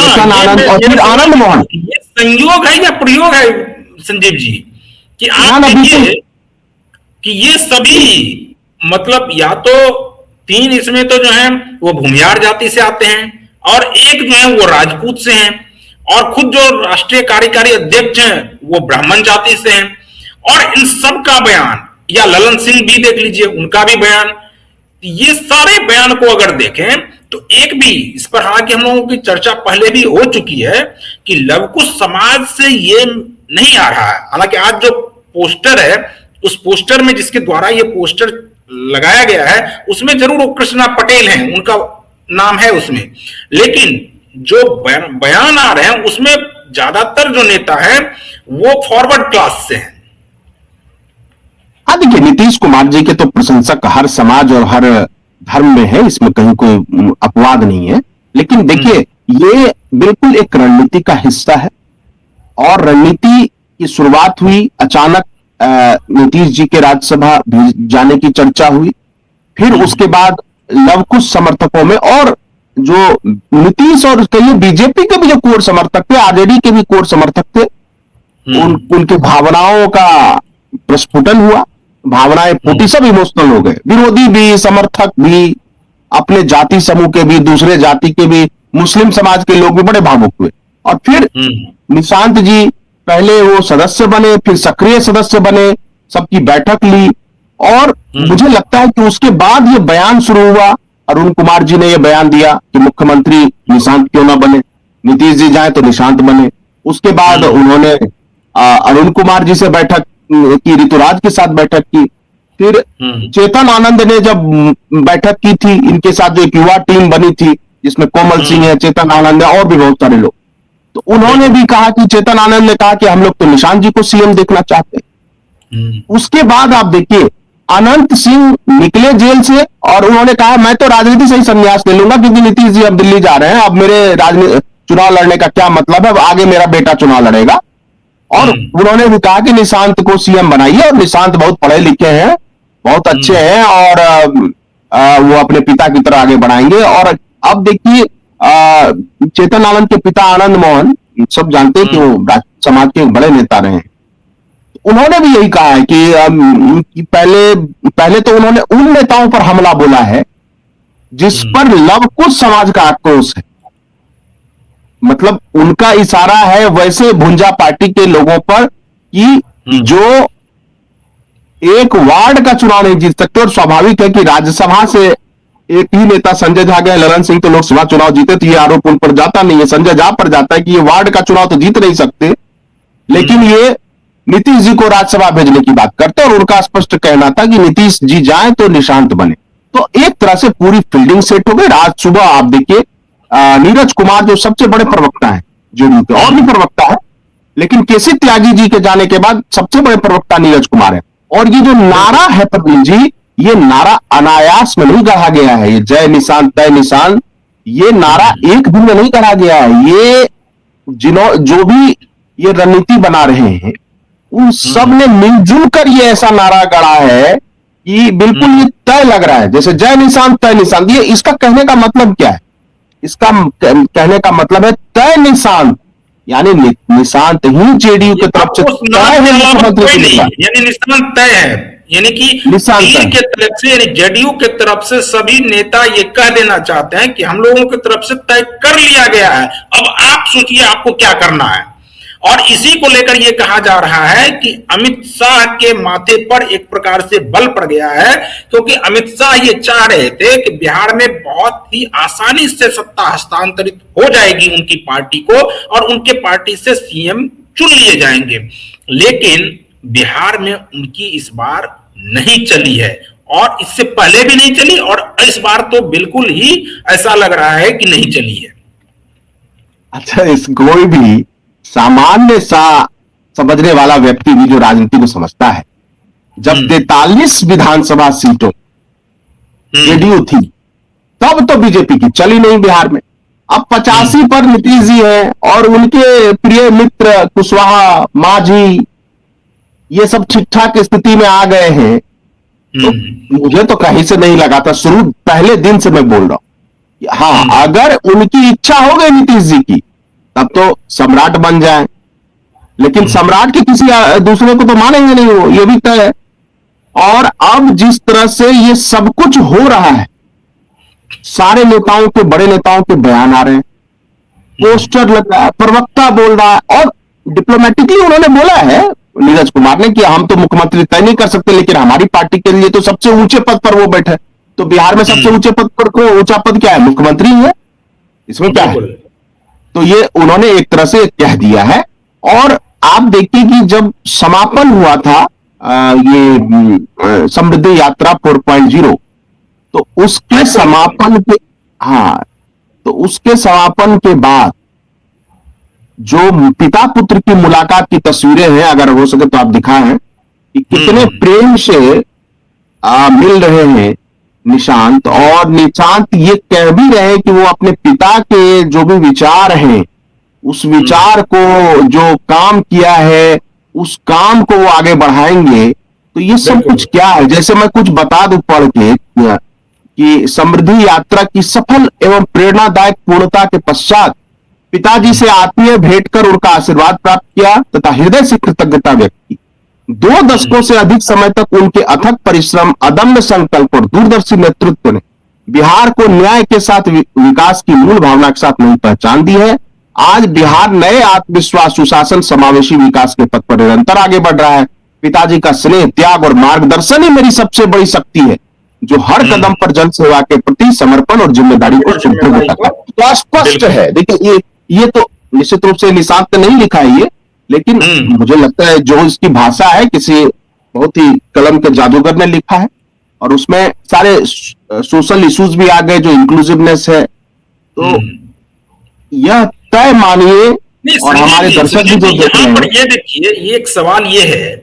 चेतन आनंद और फिर आनंद मोहन। ये संयोग है या प्रयोग है संजीव जी, कि आप देखिए कि ये सभी मतलब या तो तीन इसमें तो जो है वो भूमिहार जाति से आते हैं, और एक जो है वो राजपूत से हैं, और खुद जो राष्ट्रीय कार्यकारी अध्यक्ष हैं वो ब्राह्मण जाति से हैं। और इन सब का बयान, या ललन सिंह भी देख लीजिए उनका भी बयान, ये सारे बयान को अगर देखें तो एक भी इस पर, हालांकि हम लोगों की चर्चा पहले भी हो चुकी है कि लवकुश समाज से ये नहीं आ रहा है। हालांकि आज जो पोस्टर है उस पोस्टर में जिसके द्वारा ये पोस्टर लगाया गया है उसमें जरूर वो कृष्णा पटेल हैं, उनका नाम है उसमें, लेकिन जो बयान आ रहे हैं उसमें ज्यादातर जो नेता है वो फॉरवर्ड क्लास से हैं। हाँ देखिए, नीतीश कुमार जी के तो प्रशंसक हर समाज और हर धर्म में है, इसमें कहीं कोई अपवाद नहीं है। लेकिन देखिए, ये बिल्कुल एक रणनीति का हिस्सा है, और रणनीति की शुरुआत हुई अचानक नीतीश जी के राज्यसभा जाने की चर्चा हुई, फिर उसके बाद लवकुश समर्थकों में, और जो नीतीश और कहिए बीजेपी के भी जो कोर समर्थक थे, आरजेडी के भी कोर समर्थक थे, उनके भावनाओं का प्रस्फुटन हुआ, भावनाएं फूटी, सब इमोशनल हो गए, विरोधी भी, समर्थक भी, अपने जाति समूह के भी, दूसरे जाति के भी, मुस्लिम समाज के लोग भी बड़े भावुक हुए। और फिर निशांत जी पहले वो सदस्य बने, फिर सक्रिय सदस्य बने, सबकी बैठक ली, और मुझे लगता है कि उसके बाद ये बयान शुरू हुआ। अरुण कुमार जी ने ये बयान दिया कि मुख्यमंत्री निशांत क्यों ना बने, नीतीश जी जाए तो निशांत बने। उसके बाद उन्होंने अरुण कुमार जी से बैठक की, ऋतुराज के साथ बैठक की, फिर चेतन आनंद ने जब बैठक की थी, इनके साथ जो एक युवा टीम बनी थी जिसमें कोमल सिंह है, चेतन आनंद है, और भी बहुत सारे लोग, तो उन्होंने भी कहा कि चेतन आनंद ने कहा कि हम लोग तो निशांत जी को सीएम देखना चाहते हैं। उसके बाद आप देखिए, अनंत सिंह निकले जेल से और उन्होंने कहा मैं तो राजनीति से ही संन्यास ले लूंगा, क्योंकि नीतीश जी अब दिल्ली जा रहे हैं, अब मेरे चुनाव लड़ने का क्या मतलब है, अब आगे मेरा बेटा चुनाव लड़ेगा। और उन्होंने भी कहा कि निशांत को सीएम बनाइए, और निशांत बहुत पढ़े लिखे हैं, बहुत अच्छे हैं, और वो अपने पिता की तरह आगे बढ़ाएंगे। और अब देखिए, चेतन आनंद के पिता आनंद मोहन, सब जानते हैं कि वो समाज के एक बड़े नेता रहे हैं, उन्होंने भी यही कहा है कि पहले तो उन्होंने उन नेताओं पर हमला बोला है जिस पर लवकुश समाज का आक्रोश है, मतलब उनका इशारा है वैसे भुंजा पार्टी के लोगों पर कि जो एक वार्ड का चुनाव नहीं जीत सकते। और स्वाभाविक है कि राज्यसभा से एक ही नेता संजय झा गए, ललन सिंह तो लोकसभा चुनाव जीते, तो ये आरोप उन पर जाता नहीं है, संजय झा पर जाता है कि ये वार्ड का चुनाव तो जीत नहीं सकते, लेकिन ये नीतीश जी को राज्यसभा भेजने की बात करते, और उनका स्पष्ट कहना था कि नीतीश जी जाए तो निशांत बने। तो एक तरह से पूरी फील्डिंग सेट हो गई। आज सुबह आप देखिए, नीरज कुमार जो सबसे बड़े प्रवक्ता है जेडीयू के, और भी प्रवक्ता है, लेकिन केसी त्यागी जी के जाने के बाद सबसे बड़े प्रवक्ता नीरज कुमार है। और ये जो नारा है प्रवीण जी, ये नारा अनायास में नहीं गढ़ा गया है, ये जय निशांत तय निशांत, ये नारा एक दिन में नहीं गढ़ा गया है। ये जो भी ये रणनीति बना रहे हैं उन सब ने मिलजुल कर ये ऐसा नारा गढ़ा है कि बिल्कुल ये तय लग रहा है, जैसे जय निशांत तय निशांत। ये इसका कहने का मतलब क्या है? इसका कहने का मतलब है तय निशांत, यानी निशांत ही जेडीयू की तरफ से तय है, मुख्यमंत्री, यानी निशांत तय है, यानी कि तीन के तरफ से, यानी जेडीयू के तरफ से सभी नेता ये कह देना चाहते हैं कि हम लोगों की तरफ से तय कर लिया गया है, अब आप सोचिए आपको क्या करना है। और इसी को लेकर यह कहा जा रहा है कि अमित शाह के माथे पर एक प्रकार से बल पड़ गया है, क्योंकि अमित शाह ये चाह रहे थे कि बिहार में बहुत ही आसानी से सत्ता हस्तांतरित हो जाएगी उनकी पार्टी को, और उनके पार्टी से सीएम चुन लिए जाएंगे। लेकिन बिहार में उनकी इस बार नहीं चली है, और इससे पहले भी नहीं चली, और इस बार तो बिल्कुल ही ऐसा लग रहा है कि नहीं चली है। अच्छा, इस कोई भी सामान्य सा समझने वाला व्यक्ति भी जो राजनीति को समझता है, जब 43 विधानसभा सीटों जेडीयू थी तब तो बीजेपी की चली नहीं बिहार में, अब 85 पर नीतीश जी हैं, और उनके प्रिय मित्र कुशवाहा, मांझी, ये सब ठीक ठाक स्थिति में आ गए हैं। तो मुझे तो कहीं से नहीं लगा था, शुरू पहले दिन से मैं बोल रहा हूं, हाँ, अगर उनकी इच्छा हो गई नीतीश जी की तब तो सम्राट बन जाए, लेकिन सम्राट के किसी दूसरे को तो मानेंगे नहीं, वो ये भी तय है। और अब जिस तरह से ये सब कुछ हो रहा है, सारे नेताओं के, बड़े नेताओं के बयान आ रहे हैं, पोस्टर लग रहा है, प्रवक्ता बोल रहा है, और डिप्लोमेटिकली उन्होंने बोला है नीरज कुमार ने कि हम तो मुख्यमंत्री तय नहीं कर सकते, लेकिन हमारी पार्टी के लिए तो सबसे ऊंचे पद पर वो बैठे। तो बिहार में सबसे ऊंचे पद पर को ऊंचा पद क्या है? मुख्यमंत्री है, इसमें क्या है? तो ये उन्होंने एक तरह से कह दिया है। और आप देखिए कि जब समापन हुआ था ये समृद्धि यात्रा 4.0, तो उसके समापन के, हाँ, तो उसके समापन के बाद जो पिता पुत्र की मुलाकात की तस्वीरें हैं, अगर हो सके तो आप दिखाएं कि कितने प्रेम से मिल रहे हैं निशांत, और निशांत ये कह भी रहे कि वो अपने पिता के जो भी विचार हैं, उस विचार को, जो काम किया है, उस काम को वो आगे बढ़ाएंगे। तो ये सब कुछ क्या है? जैसे मैं कुछ बता दूं पढ़ के कि समृद्धि यात्रा की सफल एवं प्रेरणादायक पूर्णता के पश्चात पिताजी से आत्मीय भेंट कर उनका आशीर्वाद प्राप्त किया तथा हृदय से कृतज्ञता व्यक्त की। 2 दशकों से अधिक समय तक उनके अथक परिश्रम, अदम्य संकल्प और दूरदर्शी नेतृत्व ने बिहार को न्याय के साथ विकास की मूल भावना के साथ नई पहचान दी है। आज बिहार नए आत्मविश्वास, सुशासन, समावेशी विकास के पथ पर निरंतर आगे बढ़ रहा है। पिताजी का स्नेह, त्याग और मार्गदर्शन ही मेरी सबसे बड़ी शक्ति है, जो हर कदम पर जन सेवा के प्रति समर्पण और जिम्मेदारी को सुदृढ़ करता है। तो स्पष्ट है। देखिए, ये तो निश्चित रूप से निशांत ने नहीं लिखा है ये, लेकिन मुझे लगता है जो इसकी भाषा है, किसी बहुत ही कलम के जादूगर ने लिखा है, और उसमें सारे सोशल इश्यूज भी आ गए, जो इंक्लूसिवनेस है। तो यह तय मानिए, और हमारे दर्शक भी जो देख रहे हैं। ये देखिए, ये एक सवाल ये है